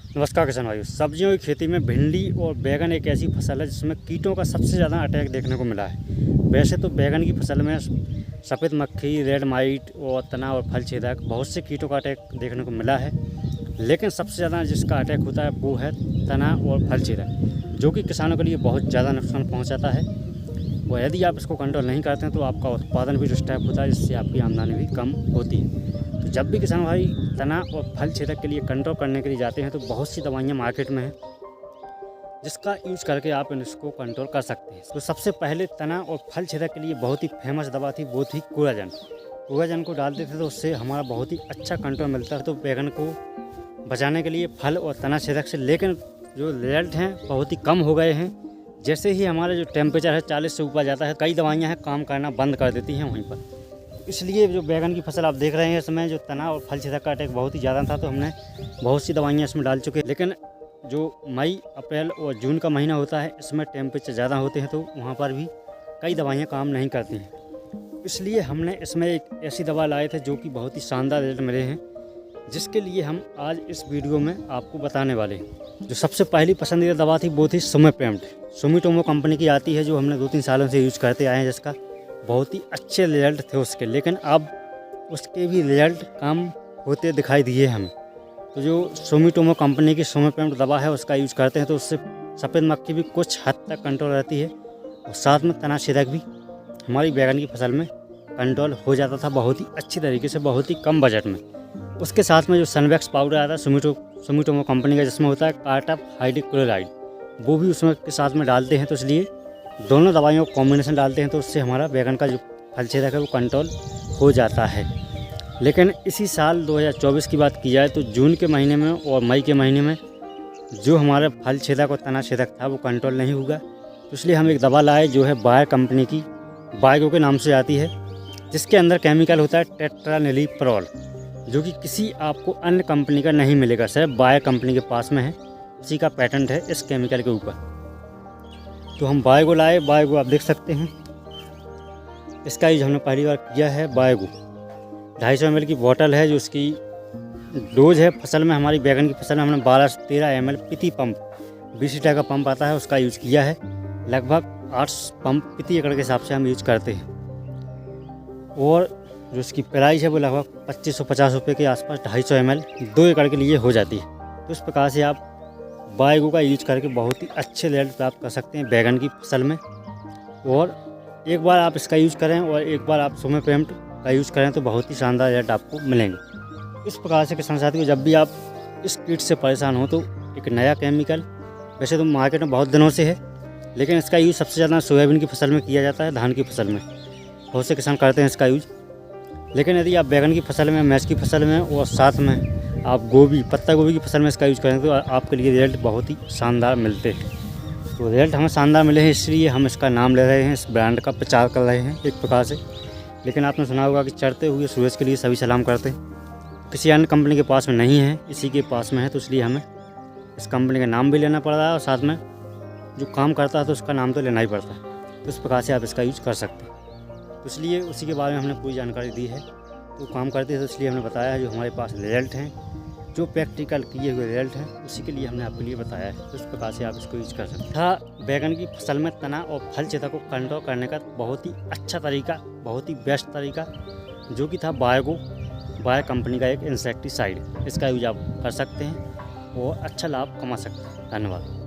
नमस्कार किसान भाइयों। सब्जियों की खेती में भिंडी और बैगन एक ऐसी फसल है जिसमें कीटों का सबसे ज़्यादा अटैक देखने को मिला है। वैसे तो बैगन की फसल में सफ़ेद मक्खी, रेड माइट और तना और फल छेदक बहुत से कीटों का अटैक देखने को मिला है, लेकिन सबसे ज़्यादा जिसका अटैक होता है वो है तना और फल छेदक, जो कि किसानों के लिए बहुत ज़्यादा नुकसान पहुँचाता है। और यदि आप इसको कंट्रोल नहीं करते हैं तो आपका उत्पादन भी डिस्टर्ब होता है, जिससे आपकी आमदनी भी कम होती है। तो जब भी किसान भाई तना और फल छेदक के लिए कंट्रोल करने के लिए जाते हैं तो बहुत सी दवाइयाँ मार्केट में हैं जिसका यूज़ करके आप इसको कंट्रोल कर सकते हैं। तो सबसे पहले तना और फल छेदक के लिए बहुत ही फेमस दवा थी, वो थी कोराजन। कोराजन को डालते थे तो उससे हमारा बहुत ही अच्छा कंट्रोल मिलता है तो बैगन को बचाने के लिए फल और तना छेदक से। लेकिन जो रिजल्ट हैं बहुत ही कम हो गए हैं। जैसे ही हमारा जो टेम्परेचर है 40 से ऊपर जाता है, कई दवाइयाँ हैं काम करना बंद कर देती हैं वहीं पर। इसलिए जो बैगन की फसल आप देख रहे हैं इसमें जो तना और फल छेदक का अटैक बहुत ही ज़्यादा था, तो हमने बहुत सी दवाइयाँ इसमें डाल चुके हैं। लेकिन जो मई, अप्रैल और जून का महीना होता है इसमें टेम्परेचर ज़्यादा होते हैं तो वहाँ पर भी कई दवाइयाँ काम नहीं करती हैं। इसलिए हमने इसमें एक ऐसी दवा लाए थे जो कि बहुत ही शानदार रिजल्ट मिले हैं, जिसके लिए हम आज इस वीडियो में आपको बताने वाले हैं। जो सबसे पहली पसंदीदा दवा थी वो थी सुमेपेम्ड। सुमिटोमो कंपनी की आती है, जो हमने 2-3 सालों से यूज़ करते आए हैं, जिसका बहुत ही अच्छे रिजल्ट थे उसके। लेकिन अब उसके भी रिजल्ट कम होते दिखाई दिए हमें। तो जो सुमिटोमो कंपनी की सुमेपेम्ड दवा है उसका यूज़ करते हैं तो उससे सफ़ेद मक्खी भी कुछ हद तक कंट्रोल रहती है और साथ में तना छेदक भी हमारी बैगन की फसल में कंट्रोल हो जाता था बहुत ही अच्छी तरीके से, बहुत ही कम बजट में। उसके साथ में जो सनवैक्स पाउडर आता है सुमिटोमो कंपनी का, जिसमें होता है कार्टाप हाइड्रोक्लोराइड, वो भी उसमें के साथ में डालते हैं। तो इसलिए दोनों दवाइयों को कॉम्बिनेशन डालते हैं तो उससे हमारा बैगन का जो फल छेदक है वो कंट्रोल हो जाता है। लेकिन इसी साल 2024 की बात की जाए तो जून के महीने में और मई के महीने में जो हमारा फल छेदक और तना छेदक था वो कंट्रोल नहीं हुआ। तो इसलिए हम एक दवा लाए जो है बायर कंपनी की, बायगो के नाम से आती है, जिसके अंदर केमिकल होता है टेट्रानिलीप्रोल, जो कि किसी आपको अन्य कंपनी का नहीं मिलेगा, सिर्फ बायर कंपनी के पास में है, उसी का पेटेंट है इस केमिकल के ऊपर। तो हम बायगो लाए। बायगो आप देख सकते हैं, इसका यूज हमने पहली बार किया है। बायगो 250 ml की बोतल है, जो उसकी डोज है फसल में, हमारी बैगन की फसल में हमने 12 से 13 ml प्रति पंप, 20 लीटर का पंप आता है उसका यूज़ किया है। लगभग 8 पंप प्रति एकड़ के हिसाब से हम यूज करते हैं। और जो उसकी प्राइस है वो लगभग 2550 रुपये के आसपास 250 ml 2 एकड़ के लिए हो जाती है। तो इस प्रकार से आप बायगो का यूज करके बहुत ही अच्छे रिजल्ट प्राप्त कर सकते हैं बैगन की फसल में। और एक बार आप इसका यूज़ करें और एक बार आप सुमेपेम्ड का यूज़ करें तो बहुत ही शानदार रिजल्ट आपको मिलेंगे। इस प्रकार से किसान साथियों, जब भी आप इस कीट से परेशान हो तो एक नया केमिकल, वैसे तो मार्केट में बहुत दिनों से है, लेकिन इसका यूज़ सबसे ज़्यादा सोयाबीन की फसल में किया जाता है, धान की फसल में बहुत से किसान करते हैं इसका यूज़। लेकिन यदि आप बैगन की फसल में, मैच की फसल में और साथ में आप गोभी, पत्ता गोभी की फसल में इसका यूज़ करें तो आपके लिए रिजल्ट बहुत ही शानदार मिलते हैं। तो रिजल्ट हमें शानदार मिले हैं, इसलिए हम इसका नाम ले रहे हैं, इस ब्रांड का प्रचार कर रहे हैं एक प्रकार से। लेकिन आपने सुना होगा कि चढ़ते हुए सूरज के लिए सभी सलाम करते हैं। किसी अन्य कंपनी के पास में नहीं है, इसी के पास में है, तो इसलिए हमें इस कंपनी का नाम भी लेना पड़ रहा है और साथ में जो काम करता है तो उसका नाम तो लेना ही पड़ता है। तो इस प्रकार से आप इसका यूज़ कर सकते हैं। तो इसलिए उसी के बारे में हमने पूरी जानकारी दी है। तो काम करते हैं तो इसलिए हमने बताया है, जो हमारे पास रिजल्ट हैं, जो प्रैक्टिकल किए हुए रिजल्ट हैं, उसी के लिए हमने आपके लिए बताया है। तो इस प्रकार से आप इसको यूज कर सकते हैं। था बैगन की फसल में तना और फल छेदक को कंट्रोल करने का बहुत ही अच्छा तरीका, बहुत ही बेस्ट तरीका, जो कि था बायर कंपनी का एक इंसेक्टिसाइड। इसका यूज आप कर सकते हैं और अच्छा लाभ कमा सकते हैं। धन्यवाद।